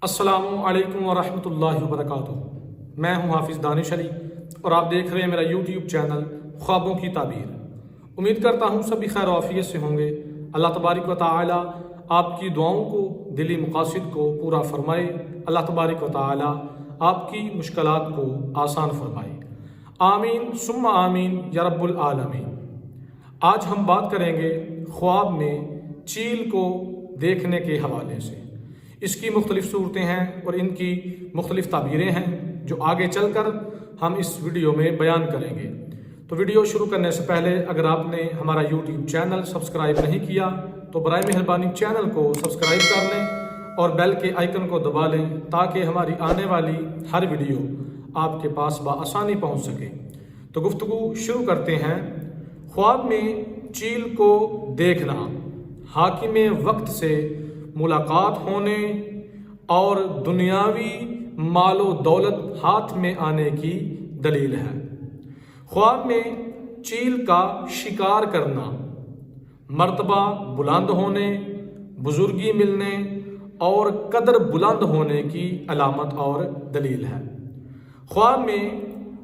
السلام علیکم ورحمۃ اللہ وبرکاتہ۔ میں ہوں حافظ دانش علی اور آپ دیکھ رہے ہیں میرا یوٹیوب چینل خوابوں کی تعبیر۔ امید کرتا ہوں سبھی خیر و عافیت سے ہوں گے۔ اللہ تبارک و تعالی آپ کی دعاؤں کو، دلی مقاصد کو پورا فرمائے۔ اللہ تبارک و تعالی آپ کی مشکلات کو آسان فرمائے۔ آمین ثم آمین یا رب العالمین۔ آج ہم بات کریں گے خواب میں چیل کو دیکھنے کے حوالے سے۔ اس کی مختلف صورتیں ہیں اور ان کی مختلف تعبیریں ہیں جو آگے چل کر ہم اس ویڈیو میں بیان کریں گے۔ تو ویڈیو شروع کرنے سے پہلے اگر آپ نے ہمارا یوٹیوب چینل سبسکرائب نہیں کیا تو برائے مہربانی چینل کو سبسکرائب کر لیں اور بیل کے آئیکن کو دبا لیں تاکہ ہماری آنے والی ہر ویڈیو آپ کے پاس بآسانی پہنچ سکے۔ تو گفتگو شروع کرتے ہیں۔ خواب میں چیل کو دیکھنا حاکم وقت سے ملاقات ہونے اور دنیاوی مال و دولت ہاتھ میں آنے کی دلیل ہے۔ خواب میں چیل کا شکار کرنا مرتبہ بلند ہونے، بزرگی ملنے اور قدر بلند ہونے کی علامت اور دلیل ہے۔ خواب میں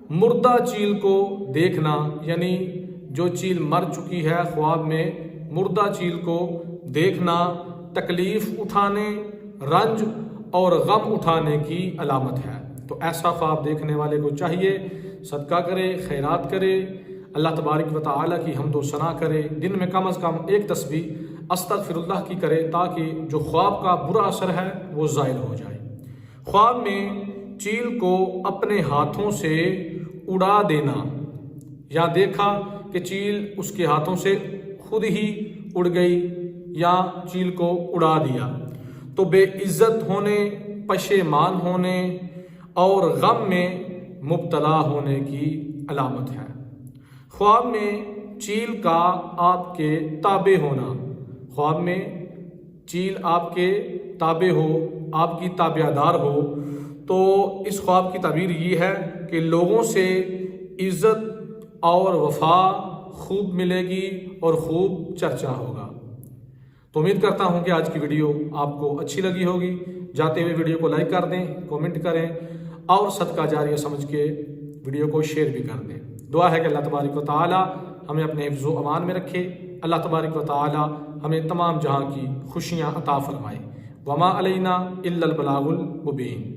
مردہ چیل کو دیکھنا یعنی جو چیل مر چکی ہے، خواب میں مردہ چیل کو دیکھنا تکلیف اٹھانے، رنج اور غم اٹھانے کی علامت ہے۔ تو ایسا خواب دیکھنے والے کو چاہیے صدقہ کرے، خیرات کرے، اللہ تبارک و تعالی کی حمد و ثنا کرے، دن میں کم از کم ایک تسبیح استغفر اللہ کی کرے تاکہ جو خواب کا برا اثر ہے وہ زائل ہو جائے۔ خواب میں چیل کو اپنے ہاتھوں سے اڑا دینا یا دیکھا کہ چیل اس کے ہاتھوں سے خود ہی اڑ گئی یا چیل کو اڑا دیا تو بے عزت ہونے، پشیمان ہونے اور غم میں مبتلا ہونے کی علامت ہے۔ خواب میں چیل کا آپ کے تابع ہونا، خواب میں چیل آپ کے تابع ہو، آپ کی تابع دار ہو تو اس خواب کی تعبیر یہ ہے کہ لوگوں سے عزت اور وفا خوب ملے گی اور خوب چرچا ہوگا۔ تو امید کرتا ہوں کہ آج کی ویڈیو آپ کو اچھی لگی ہوگی۔ جاتے ہوئے ویڈیو کو لائک کر دیں، کومنٹ کریں اور صدقہ جاریہ سمجھ کے ویڈیو کو شیئر بھی کر دیں۔ دعا ہے کہ اللہ تبارک و تعالی ہمیں اپنے حفظ و امان میں رکھے۔ اللہ تبارک و تعالی ہمیں تمام جہاں کی خوشیاں عطا فرمائے۔ وما علینا الا البلاغ المبین۔